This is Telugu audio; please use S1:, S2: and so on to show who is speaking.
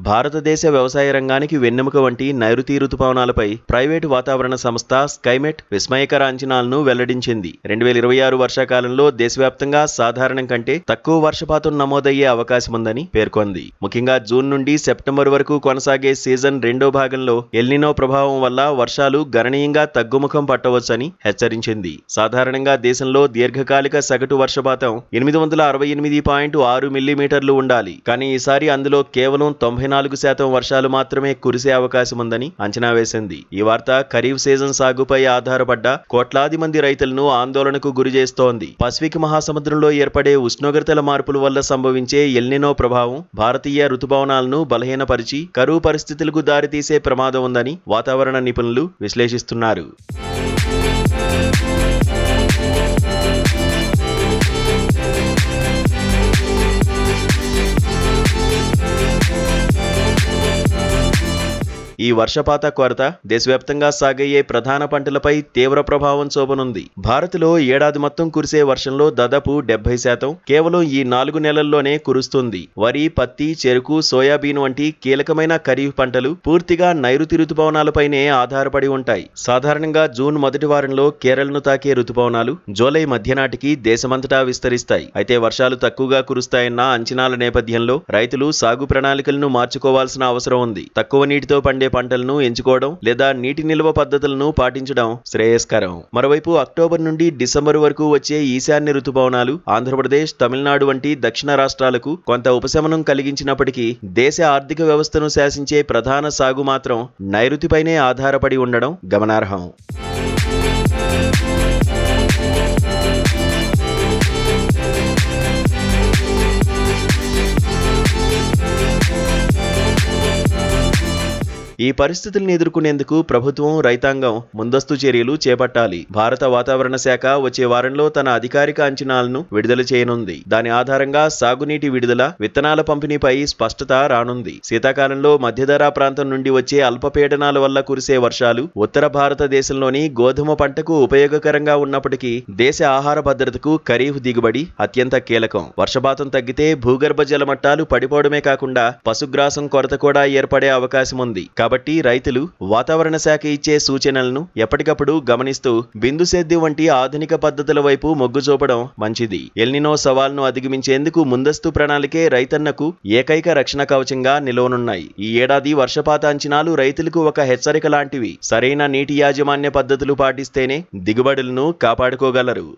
S1: భారతదేశ వ్యవసాయ రంగానికి వెన్నెముక వంటి నైరుతి రుతుపవనాలపై ప్రైవేటు వాతావరణ సంస్థ స్కైమెట్ విస్మయకర అంచనాలను వెల్లడించింది. 2026 వర్షాకాలంలో దేశవ్యాప్తంగా సాధారణం కంటే తక్కువ వర్షపాతం నమోదయ్యే అవకాశముందని పేర్కొంది. ముఖ్యంగా జూన్ నుండి సెప్టెంబర్ వరకు కొనసాగే సీజన్ రెండో భాగంలో ఎల్నినో ప్రభావం వల్ల వర్షాలు గణనీయంగా తగ్గుముఖం పట్టవచ్చని హెచ్చరించింది. సాధారణంగా దేశంలో దీర్ఘకాలిక సగటు వర్షపాతం 868.6 మిల్లీమీటర్లు ఉండాలి. కానీ ఈసారి అందులో కేవలం 94% వర్షాలు మాత్రమే కురిసే అవకాశముందని అంచనా వేసింది. ఈ వార్త ఖరీఫ్ సీజన్ సాగుపై ఆధారపడ్డ కోట్లాది మంది రైతులను ఆందోళనకు గురిచేస్తోంది. పసిఫిక్ మహాసముద్రంలో ఏర్పడే ఉష్ణోగ్రతల మార్పుల వల్ల సంభవించే ఎల్నినో ప్రభావం భారతీయ రుతుపవనాలను బలహీనపరిచి కరువు పరిస్థితులకు దారితీసే ప్రమాదం ఉందని వాతావరణ నిపుణులు విశ్లేషిస్తున్నారు. ఈ వర్షపాత కొరత దేశవ్యాప్తంగా సాగయ్యే ప్రధాన పంటలపై తీవ్ర ప్రభావం చూపనుంది. భారత్లో ఏడాది మొత్తం కురిసే వర్షంలో దాదాపు 70% కేవలం ఈ 4 నెలల్లోనే కురుస్తుంది. వరి, పత్తి, చెరుకు, సోయాబీన్ వంటి కీలకమైన ఖరీఫ్ పంటలు పూర్తిగా నైరుతి రుతుపవనాలపైనే ఆధారపడి ఉంటాయి. సాధారణంగా జూన్ మొదటి వారంలో కేరళను తాకే రుతుపవనాలు జూలై మధ్యనాటికి దేశమంతటా విస్తరిస్తాయి. అయితే వర్షాలు తక్కువగా కురుస్తాయన్న అంచనాల నేపథ్యంలో రైతులు సాగు ప్రణాళికలను మార్చుకోవాల్సిన అవసరం ఉంది. తక్కువ నీటితో పండే పంటలను ఎంచుకోవడం లేదా నీటి నిల్వ పద్ధతులను పాటించడం శ్రేయస్కరం. మరోవైపు అక్టోబర్ నుండి డిసెంబర్ వరకు వచ్చే ఈశాన్య రుతుపవనాలు ఆంధ్రప్రదేశ్, తమిళనాడు వంటి దక్షిణ రాష్ట్రాలకు కొంత ఉపశమనం కలిగించినప్పటికీ దేశ ఆర్థిక వ్యవస్థను శాసించే ప్రధాన సాగు మాత్రం నైరుతిపైనే ఆధారపడి ఉండడం గమనార్హం. ఈ పరిస్థితులను ఎదుర్కొనేందుకు ప్రభుత్వం, రైతాంగం ముందస్తు చర్యలు చేపట్టాలి. భారత వాతావరణ శాఖ వచ్చే వారంలో తన అధికారిక అంచనాలను విడుదల చేయనుంది. దాని ఆధారంగా సాగునీటి విడుదల, విత్తనాల పంపిణీపై స్పష్టత రానుంది. శీతాకాలంలో మధ్యధరా ప్రాంతం నుండి వచ్చే అల్పపీడనాల వల్ల కురిసే వర్షాలు ఉత్తర భారతదేశంలోని గోధుమ పంటకు ఉపయోగకరంగా ఉన్నప్పటికీ దేశ ఆహార భద్రతకు ఖరీఫ్ దిగుబడి అత్యంత కీలకం. వర్షపాతం తగ్గితే భూగర్భ జల మట్టాలు పడిపోవడమే కాకుండా పశుగ్రాసం కొరత కూడా ఏర్పడే అవకాశం ఉంది. కాబట్టి రైతులు వాతావరణ శాఖ ఇచ్చే సూచనలను ఎప్పటికప్పుడు గమనిస్తూ బిందు సేద్యం వంటి ఆధునిక పద్ధతుల వైపు మొగ్గు చూపడం మంచిది. ఎల్నినో సవాల్ను అధిగమించేందుకు ముందస్తు ప్రణాళికే రైతన్నకు ఏకైక రక్షణ కవచంగా నిలవనున్నాయి. ఈ ఏడాది వర్షపాత అంచనాలు రైతులకు ఒక హెచ్చరిక లాంటివి. సరైన నీటి యాజమాన్య పద్ధతులు పాటిస్తేనే దిగుబడులను కాపాడుకోగలరు.